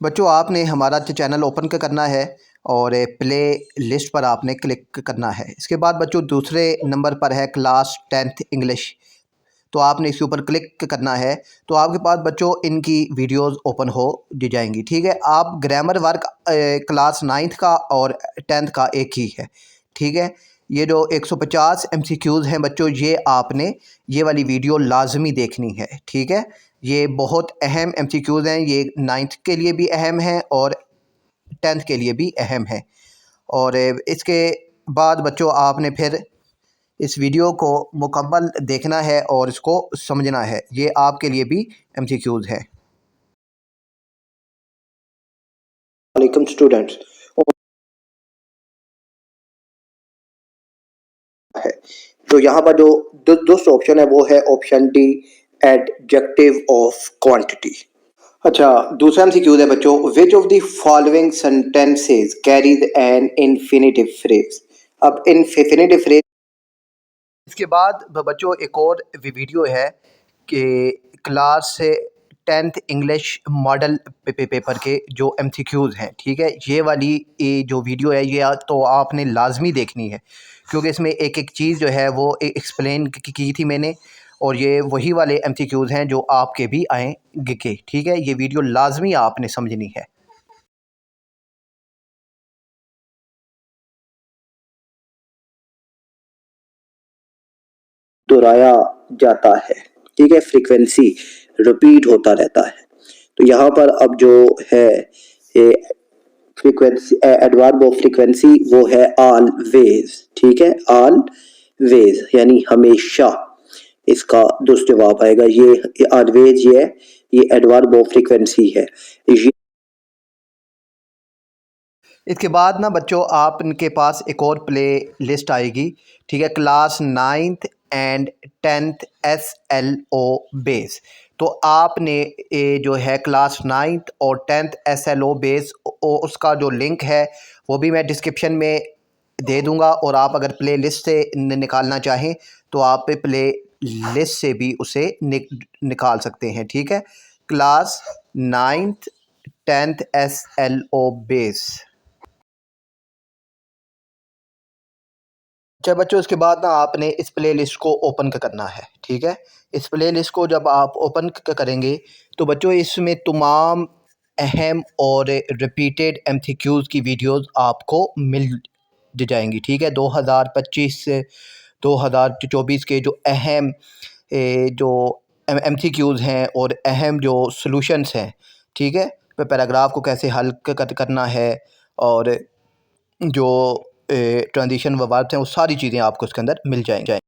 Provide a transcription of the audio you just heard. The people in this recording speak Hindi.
बच्चों आपने हमारा चैनल ओपन करना है और प्ले लिस्ट पर आपने क्लिक करना है। इसके बाद बच्चों दूसरे नंबर पर है क्लास 10th इंग्लिश, तो आपने इसके ऊपर क्लिक करना है। तो आपके पास बच्चों इनकी वीडियोस ओपन हो जाएंगी। ठीक है, आप ग्रामर वर्क क्लास 9th का और 10th का एक ही है। ठीक है, ये जो 150 MCQs हैं बच्चों, ये आपने ये वाली वीडियो लाजमी देखनी है। ठीक है, ये बहुत अहम MCQs हैं, ये 9th के लिए भी अहम है और 10th के लिए भी अहम है। और इसके बाद बच्चों आपने फिर इस वीडियो को मुकम्मल देखना है और इसको समझना है, ये आपके लिए भी MCQs है। वालेकुम स्टूडेंट्स, है तो यहाँ पर जो दोस्त ऑप्शन है वो है option D, adjective of quantity. अच्छा, दूसरा MCQ है बच्चों, which of the following sentences carries an infinitive phrase. अब इन्फिनेटिव फ्रेज इसके बाद बच्चों एक और वीडियो है कि class 10th English model paper के जो MCQs हैं। ठीक है, ये वाली जो वीडियो है ये तो आपने लाजमी देखनी है, क्योंकि इसमें एक एक चीज़ जो है वो एक्सप्लेन की थी मैंने, और ये वही वाले MCQs हैं जो आपके भी आएंगे। ठीक है, ये वीडियो लाजमी आपने समझनी है। दोहराया जाता है, ठीक है, फ्रीक्वेंसी रिपीट होता रहता है। तो यहाँ पर अब जो है फ्रीक्वेंसी, एडवर्ब ऑफ फ्रीक्वेंसी वो है ऑलवेज। ठीक है, ऑलवेज यानी हमेशा, इसका दुरुस्त जवाब आएगा। ये ऑलवेज ये एडवर्ब ऑफ फ्रीक्वेंसी है। इसके बाद ना बच्चों आप इनके पास एक और प्ले लिस्ट आएगी। ठीक है, class 9th and 10th SLO base. तो आपने ये जो है क्लास 9th और 10th SLO बेस, उसका जो लिंक है वो भी मैं डिस्क्रिप्शन में दे दूंगा, और आप अगर प्ले लिस्ट से निकालना चाहें तो आप प्ले लिस्ट से भी उसे निकाल सकते हैं। ठीक है, class 9th 10th SLO base. अच्छा बच्चों, इसके बाद ना आपने इस प्ले लिस्ट को ओपन करना है। ठीक है, इस प्ले लिस्ट को जब आप ओपन करेंगे तो बच्चों इसमें तमाम अहम और रिपीटेड MCQs की वीडियोस आपको मिल जाएंगी। ठीक है, 2025 से 2024 के जो अहम जो MCQs हैं और अहम जो सॉल्यूशंस हैं। ठीक है, पैराग्राफ को कैसे हल करना है, और जो ट्रांजिशन वर्ब्स हैं वो सारी चीज़ें आपको उसके अंदर मिल जाएंगी।